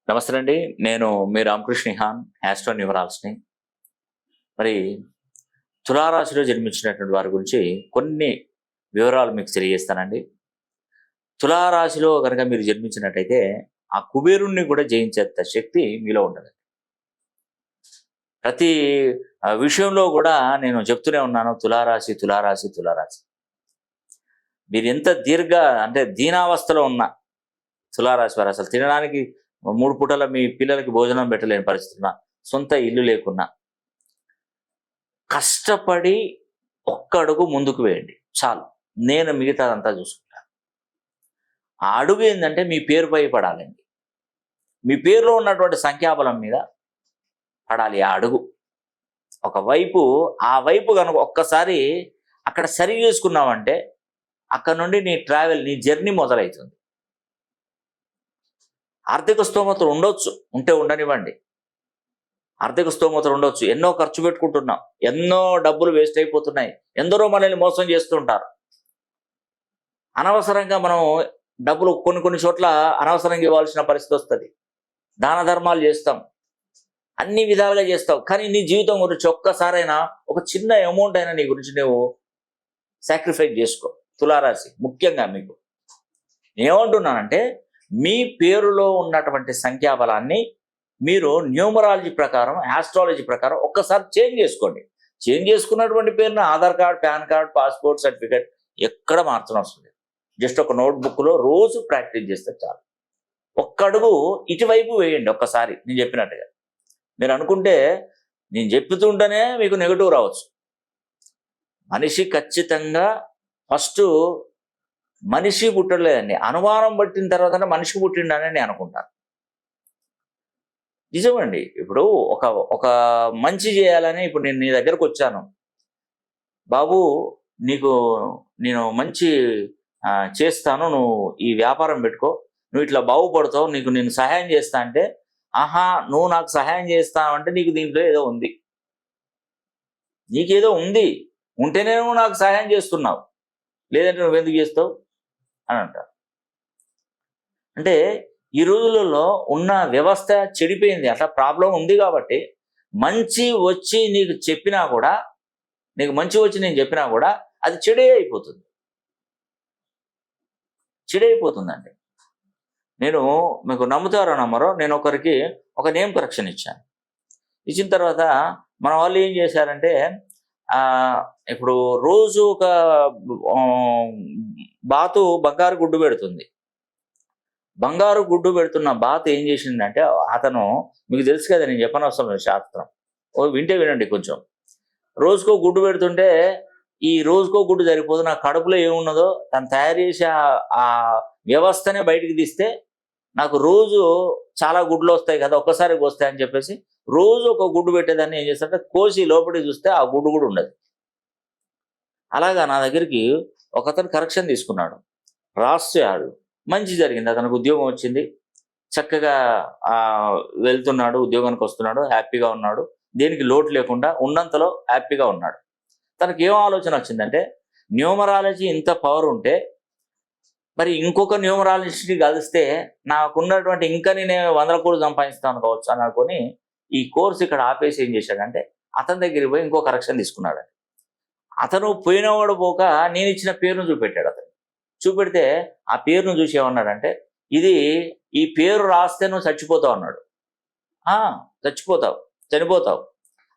నమస్తే అండి. నేను మీ రామకృష్ణ హాన్, ఆస్ట్రో న్యూమరాలజిస్ట్‌ని. మరి తులారాశిలో జన్మించినటువంటి వారి గురించి కొన్ని వివరాలు మీకు తెలియజేస్తానండి. తులారాశిలో గనక మీరు జన్మించినట్టయితే ఆ కుబేరుణ్ణి కూడా జయించేంత శక్తి మీలో ఉంటది. ప్రతి విషయంలో కూడా నేను చెప్తూనే ఉన్నాను, తులారాశి, తులారాశి, తులారాశి. మీరెంత అంటే దీనావస్థలో ఉన్న తులారాశి వారు, అసలు తినడానికి 3 పూటల మీ పిల్లలకి భోజనం పెట్టలేని పరిస్థితున్నా, సొంత ఇల్లు లేకున్నా, కష్టపడి ఒక్క అడుగు ముందుకు వేయండి చాలు. నేను మిగతాదంతా చూసుకుంటాను. ఆ అడుగు ఏంటంటే మీ పేరుపై పడాలండి. మీ పేరులో ఉన్నటువంటి సంఖ్యాబలం మీద పడాలి ఆ అడుగు. ఒకవైపు ఆ వైపు కనుక ఒక్కసారి అక్కడ సరి చేసుకున్నామంటే అక్కడ నుండి నీ ట్రావెల్, నీ జర్నీ మొదలవుతుంది. ఆర్థిక స్తోమతలు ఉండొచ్చు, ఉంటే ఉండనివ్వండి. ఆర్థిక స్తోమతలు ఉండొచ్చు, ఎన్నో ఖర్చు పెట్టుకుంటున్నాం, ఎన్నో డబ్బులు వేస్ట్ అయిపోతున్నాయి, ఎందరో మనల్ని మోసం చేస్తుంటారు. అనవసరంగా మనం డబ్బులు కొన్ని చోట్ల అనవసరంగా ఇవ్వాల్సిన పరిస్థితి వస్తుంది. దాన ధర్మాలు చేస్తాం, అన్ని విధాలుగా చేస్తావు, కానీ నీ జీవితం గురించి ఒక్కసారైనా ఒక చిన్న అమౌంట్ అయినా నీ గురించి నువ్వు సాక్రిఫైస్ చేసుకో. తులారాశి ముఖ్యంగా మీకు ఏమంటున్నానంటే, మీ పేరులో ఉన్నటువంటి సంఖ్యాబలాన్ని మీరు న్యూమరాలజీ ప్రకారం, ఆస్ట్రాలజీ ప్రకారం ఒక్కసారి చేంజ్ చేసుకోండి. చేంజ్ చేసుకున్నటువంటి పేరును Aadhaar card, pan card, passport certificate ఎక్కడ మార్చడం వస్తుంది. జస్ట్ ఒక నోట్బుక్లో రోజు ప్రాక్టీస్ చేస్తే చాలు. ఒక్క అడుగు ఇటువైపు వేయండి ఒక్కసారి. నేను చెప్పినట్టుగా మీరు అనుకుంటే, నేను చెప్తుంటేనే మీకు నెగటివ్ రావచ్చు. మనిషి ఖచ్చితంగా ఫస్ట్ మనిషి పుట్టలేదండి, అనుమానం పట్టిన తర్వాత మనిషి పుట్టిండని నేను అనుకుంటాను. నిజమండి. ఇప్పుడు ఒక మంచి చేయాలని ఇప్పుడు నేను నీ దగ్గరకు వచ్చాను, బాబు నీకు నేను మంచి చేస్తాను, నువ్వు ఈ వ్యాపారం పెట్టుకో, నువ్వు ఇట్లా బాగుపడతావు, నీకు నేను సహాయం చేస్తా అంటే, ఆహా నువ్వు నాకు సహాయం చేస్తావు అంటే నీకు దీంట్లో ఏదో ఉంది, నీకేదో ఉంది, ఉంటేనే నువ్వు నాకు సహాయం చేస్తున్నావు, లేదంటే నువ్వెందుకు చేస్తావు అని అంటారు. అంటే ఈ రోజులలో ఉన్న వ్యవస్థ చెడిపోయింది, అట్లా ప్రాబ్లం ఉంది. కాబట్టి మంచి వచ్చి నీకు చెప్పినా కూడా, నీకు మంచి వచ్చి నేను చెప్పినా కూడా అది చెడే అయిపోతుందండి. నేను మీకు నమ్ముతారో నమ్మరో, నేను ఒకరికి ఒక నేమ్ కరెక్షన్ ఇచ్చాను. ఇచ్చిన తర్వాత మన వాళ్ళు ఏం చేశారంటే, ఇప్పుడు రోజు ఒక బాతు బంగారు గుడ్డు పెడుతుంది. బంగారు గుడ్డు పెడుతున్న బాతు ఏం చేసిందంటే, అతను, మీకు తెలుసు కదా, నేను చెప్పనవసరం లేదు శాస్త్రం, వింటే వినండి కొంచెం. రోజుకో గుడ్డు పెడుతుంటే, ఈ రోజుకో గుడ్డు సరిపోదు, నా కడుపులో ఏమున్నదో తను తయారు చేసి ఆ వ్యవస్థనే బయటికి తీస్తే నాకు రోజు చాలా గుడ్లు వస్తాయి కదా, ఒక్కసారికి వస్తాయి అని చెప్పేసి రోజు ఒక గుడ్డు పెట్టేదాన్ని ఏం చేస్తారంటే, కోసి లోపలికి చూస్తే ఆ గుడ్డు కూడా ఉండదు. అలాగా నా దగ్గరికి ఒకతను కరెక్షన్ తీసుకున్నాడు, రాశాడు, మంచి జరిగింది, అతనికి ఉద్యోగం వచ్చింది, చక్కగా వెళ్తున్నాడు, ఉద్యోగానికి వస్తున్నాడు, హ్యాపీగా ఉన్నాడు, దేనికి లోటు లేకుండా ఉన్నంతలో హ్యాపీగా ఉన్నాడు. తనకి ఏం ఆలోచన వచ్చిందంటే, న్యూమరాలజీ ఇంత పవర్ ఉంటే మరి ఇంకొక న్యూమరాలజిస్ట్ని కలిస్తే నాకున్నటువంటి ఇంకా నేను 100 కోట్లు సంపాదిస్తాను కావచ్చు అని అనుకొని ఈ కోర్స్ ఇక్కడ ఆపేసి ఏం చేశాడంటే, అతని దగ్గరికి పోయి ఇంకో కరెక్షన్ తీసుకున్నాడు. అతను పోయినవాడు పోక నేను ఇచ్చిన పేరును చూపెట్టాడు. అతను చూపెడితే ఆ పేరును చూసి ఏమన్నాడంటే, ఈ పేరు రాస్తే నువ్వు చచ్చిపోతావు అన్నాడు. చనిపోతావు,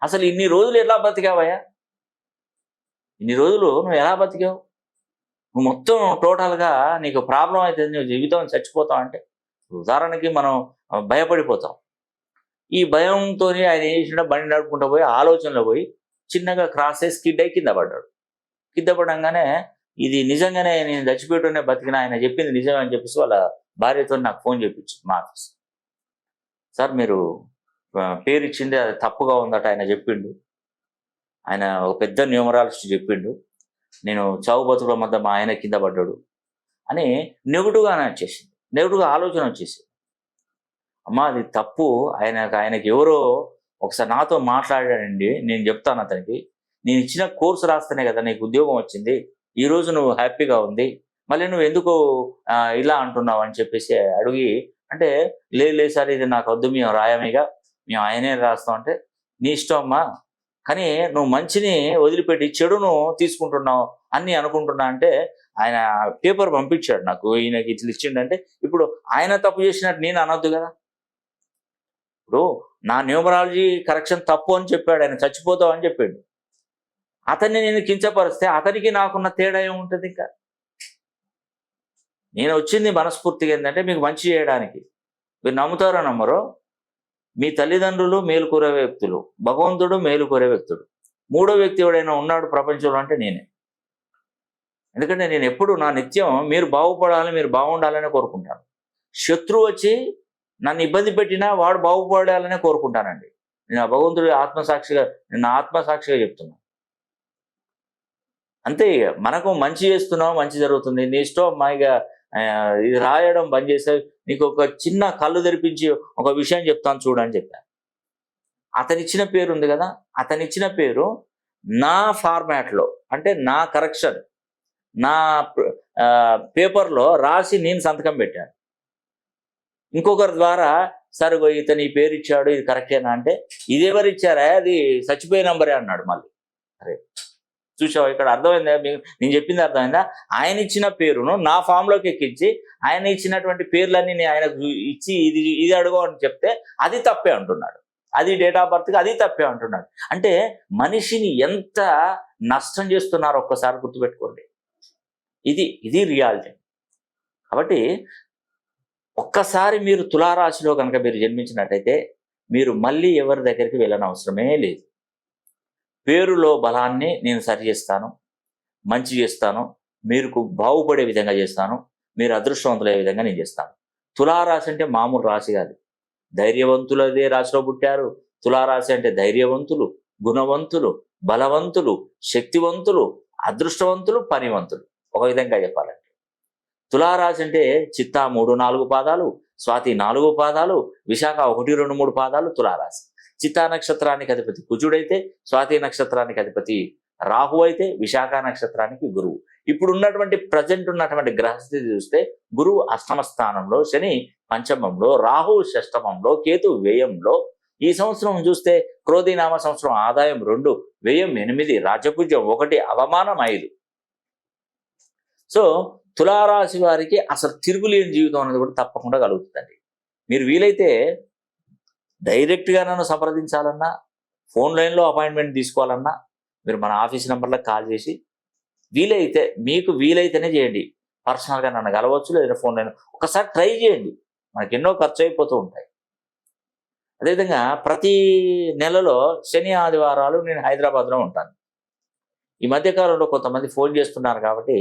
అసలు ఇన్ని రోజులు ఎలా బతికావయ్యా, ఇన్ని రోజులు నువ్వు ఎలా బతికావు, నువ్వు మొత్తం టోటల్గా నీకు ప్రాబ్లం అవుతుంది, నువ్వు జీవితం చచ్చిపోతావు అంటే, ఉదాహరణకి మనం భయపడిపోతాం. ఈ భయంతో ఆయన ఏం చేసినా బండి నడుపుకుంటూ పోయి ఆలోచనలో పోయి చిన్నగా క్రాస్ చేసి కింద పడ్డాడు. కింద పడంగానే, ఇది నిజంగానే నేను చచ్చిపోయేటోనే బతికిన, ఆయన చెప్పింది నిజమే అని చెప్పేసి వాళ్ళ భార్యతో నాకు ఫోన్ చేయించు మా ఆఫీస్. సార్ మీరు పేరు ఇచ్చింది అది తప్పుగా ఉందట, ఆయన చెప్పిండు, ఆయన ఒక పెద్ద న్యూమరాలజిస్ట్ చెప్పిండు, నేను చావు బతుకుల మధ్య మా ఆయన కింద పడ్డాడు అని నెగిటివ్గానే వచ్చేసింది, నెగిటివ్గా ఆలోచన వచ్చేసింది. అమ్మా అది తప్పు, ఆయనకి ఎవరో ఒకసారి నాతో మాట్లాడాడండి, నేను చెప్తాను అతనికి, నేను ఇచ్చిన కోర్సు రాస్తేనే కదా నీకు ఉద్యోగం వచ్చింది, ఈరోజు నువ్వు హ్యాపీగా ఉంది, మళ్ళీ నువ్వు ఎందుకు ఇలా అంటున్నావు అని చెప్పేసి అడిగి అంటే లేదు సార్ ఇది నాకు వద్దు, మేము రాయమేగా, మేము ఆయనే రాస్తాం అంటే, నీ ఇష్టం అమ్మా, కానీ నువ్వు మంచిని వదిలిపెట్టి చెడును తీసుకుంటున్నావు అని అనుకుంటున్నా అంటే ఆయన పేపర్ పంపించాడు నాకు, ఈయనకి ఇట్లా ఇచ్చిండంటే ఇప్పుడు ఆయన తప్పు చేసినట్టు నేను అనొద్దు కదా. ఇప్పుడు నా న్యూమరాలజీ కరెక్షన్ తప్పు అని చెప్పాడు ఆయన, చచ్చిపోతావు అని చెప్పాడు. అతన్ని నేను కించపరిస్తే అతనికి నాకున్న తేడా ఏముంటుంది? ఇంకా నేను వచ్చింది మనస్ఫూర్తిగా ఏంటంటే మీకు మంచి చేయడానికి. మీరు నమ్ముతారో నమ్మరో, మీ తల్లిదండ్రులు మేలుకోరే వ్యక్తులు, భగవంతుడు మేలుకోరే వ్యక్తుడు, మూడో వ్యక్తి ఎవడైనా ఉన్నాడు ప్రపంచంలో అంటే నేనే. ఎందుకంటే నేను ఎప్పుడు నా నిత్యం మీరు బాగుపడాలని, మీరు బాగుండాలని కోరుకుంటాను. శత్రువు వచ్చి నన్ను ఇబ్బంది పెట్టినా వాడు బాగుపడాలనే కోరుకుంటానండి. నేను ఆ భగవంతుడి ఆత్మసాక్షిగా, నేను ఆత్మసాక్షిగా చెప్తున్నాను. అంతే, మనకు మంచి చేస్తున్నావు, మంచి జరుగుతుంది, నీ ఇష్టం అమ్మాయిగా ఇది రాయడం బంద్ చేస్తే నీకు ఒక చిన్న కళ్ళు తెరిపించి ఒక విషయం చెప్తాను చూడని చెప్పాను. అతనిచ్చిన పేరు ఉంది కదా, అతనిచ్చిన పేరు నా ఫార్మాట్లో, అంటే నా కరెక్షన్, నా పేపర్లో రాసి నేను సంతకం పెట్టాను. ఇంకొకరి ద్వారా సరే ఇతను ఈ పేరు ఇచ్చాడు, ఇది కరెక్టేనా అంటే, ఇది ఎవరు ఇచ్చారా, అది చచ్చిపోయే నంబరే అన్నాడు మళ్ళీ. అరే చూసావా, ఇక్కడ అర్థమైందా? నేను చెప్పింది అర్థమైందా? ఆయన ఇచ్చిన పేరును నా ఫామ్లోకి ఎక్కించి ఆయన ఇచ్చినటువంటి పేర్లన్నీ నేను ఆయనకు ఇచ్చి ఇది అడుగు అని చెప్తే అది తప్పే అంటున్నాడు, అది డేట్ ఆఫ్ బర్త్కి అది తప్పే అంటున్నాడు. అంటే మనిషిని ఎంత నష్టం చేస్తున్నారో ఒక్కసారి గుర్తుపెట్టుకోండి. ఇది రియాలిటీ. కాబట్టి ఒక్కసారి మీరు తులారాశిలో కనుక మీరు జన్మించినట్టయితే మీరు మళ్ళీ ఎవరి దగ్గరికి వెళ్ళని అవసరమే లేదు. పేరులో బలాన్ని నేను సరి చేస్తాను, మంచి చేస్తాను, మీకు బాగుపడే విధంగా చేస్తాను, మీరు అదృష్టవంతులయ్యే విధంగా నేను చేస్తాను. తులారాశి అంటే మామూలు రాశి కాదు. ధైర్యవంతులదే రాశిలో పుట్టారు. తులారాశి అంటే ధైర్యవంతులు, గుణవంతులు, బలవంతులు, శక్తివంతులు, అదృష్టవంతులు, పనివంతులు. ఒక విధంగా చెప్పాలంటే తులారాశి అంటే చిత్తా 3-4 పాదాలు, స్వాతి 4 పాదాలు, విశాఖ 1-2-3 పాదాలు తులారాశి. చిత్తా నక్షత్రానికి అధిపతి కుజుడైతే, స్వాతి నక్షత్రానికి అధిపతి రాహు అయితే, విశాఖ నక్షత్రానికి గురువు. ఇప్పుడు ఉన్నటువంటి ప్రజెంట్ ఉన్నటువంటి గ్రహస్థితి చూస్తే గురువు అష్టమ స్థానంలో, శని పంచమంలో, రాహు షష్టమంలో, కేతు వ్యయంలో. ఈ సంవత్సరం చూస్తే క్రోధినామ సంవత్సరం ఆదాయం 2, వ్యయం 8, రాజపూజ్యం 1, అవమానం 5. సో తులారాశి వారికి అసలు తిరుగులేని జీవితం అనేది కూడా తప్పకుండా కలుగుతుందండి. మీరు వీలైతే డైరెక్ట్గా నన్ను సంప్రదించాలన్నా, ఫోన్ లైన్లో అపాయింట్మెంట్ తీసుకోవాలన్నా మీరు మన ఆఫీస్ నెంబర్లకు కాల్ చేసి వీలైతే, మీకు వీలైతేనే చేయండి. పర్సనల్గా నన్ను కలవచ్చు, లేదా ఫోన్ లైన్ ఒకసారి ట్రై చేయండి. మనకి ఎన్నో ఖర్చు అయిపోతూ ఉంటాయి. అదేవిధంగా ప్రతి నెలలో శని ఆదివారాలు నేను హైదరాబాద్లో ఉంటాను. ఈ మధ్యకాలంలో కొంతమంది ఫోన్ చేస్తున్నారు కాబట్టి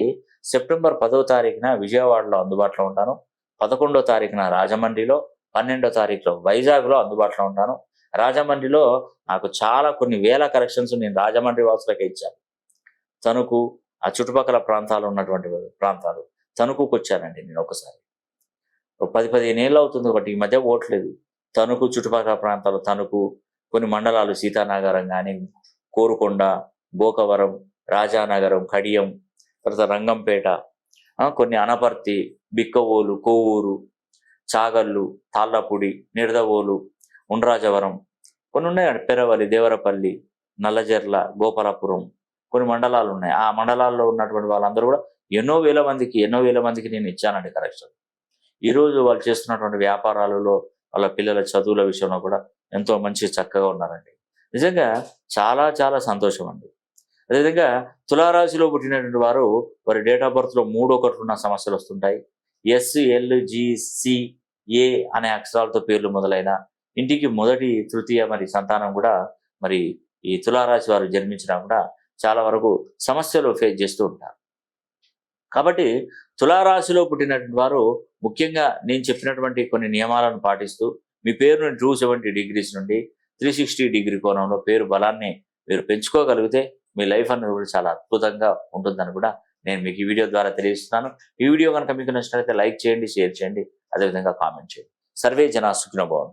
సెప్టెంబర్ 10వ తారీఖున విజయవాడలో అందుబాటులో ఉంటాను, 11వ తారీఖున రాజమండ్రిలో, 12వ తారీఖులో వైజాగ్లో అందుబాటులో ఉంటాను. రాజమండ్రిలో నాకు చాలా కొన్ని వేల కలెక్షన్స్ నేను రాజమండ్రి వాసులకే ఇచ్చాను. తణుకు ఆ చుట్టుపక్కల ప్రాంతాలు ఉన్నటువంటి ప్రాంతాలు, తణుకుకు వచ్చానండి నేను ఒకసారి. 10-15 ఏళ్ళు అవుతుంది, ఒకటి ఈ మధ్య పోవట్లేదు. తణుకు చుట్టుపక్కల ప్రాంతాలు, తణుకు కొన్ని మండలాలు, సీతానగరం కానీ, కోరుకొండ, గోకవరం, రాజానగరం, కడియం, తర్వాత రంగంపేట, కొన్ని అనపర్తి, బిక్కవోలు, కోవూరు, చాగళ్ళు, తాళ్ళపూడి, నిడదవోలు, ఉండ్రాజవరం, కొన్ని ఉన్నాయండి, పెరవలి, దేవరపల్లి, నల్లజర్ల, గోపాలపురం, కొన్ని మండలాలు ఉన్నాయి. ఆ మండలాల్లో ఉన్నటువంటి వాళ్ళందరూ కూడా ఎన్నో వేల మందికి నేను ఇచ్చానండి కలెక్షన్. ఈరోజు వాళ్ళు చేస్తున్నటువంటి వ్యాపారాలలో, వాళ్ళ పిల్లల చదువుల విషయంలో కూడా ఎంతో మంచి చక్కగా ఉన్నారండి. నిజంగా చాలా చాలా సంతోషం అండి. అదేవిధంగా తులారాశిలో పుట్టినటువంటి వారు వారి డేట్ ఆఫ్ బర్త్లో 3 1 ఉన్న సమస్యలు వస్తుంటాయి. SLGCA అనే అక్షరాలతో పేర్లు మొదలైన ఇంటికి మొదటి, తృతీయ మరి సంతానం కూడా మరి ఈ తులారాశి వారు జన్మించినా కూడా చాలా వరకు సమస్యలు ఫేస్ చేస్తూ ఉంటారు. కాబట్టి తులారాశిలో పుట్టినటువంటి వారు ముఖ్యంగా నేను చెప్పినటువంటి కొన్ని నియమాలను పాటిస్తూ మీ పేరును 270 degrees నుండి 360 degree కోణంలో పేరు బలాన్ని మీరు పెంచుకోగలిగితే మీ లైఫ్ అనేది కూడా చాలా అద్భుతంగా ఉంటుందని కూడా నేను మీకు ఈ వీడియో ద్వారా తెలియజేస్తున్నాను. ఈ వీడియో కనుక మీకు నచ్చినట్లయితే లైక్ చేయండి, షేర్ చేయండి, అదేవిధంగా కామెంట్ చేయండి. సర్వే జనా సుఖినో భవంతు.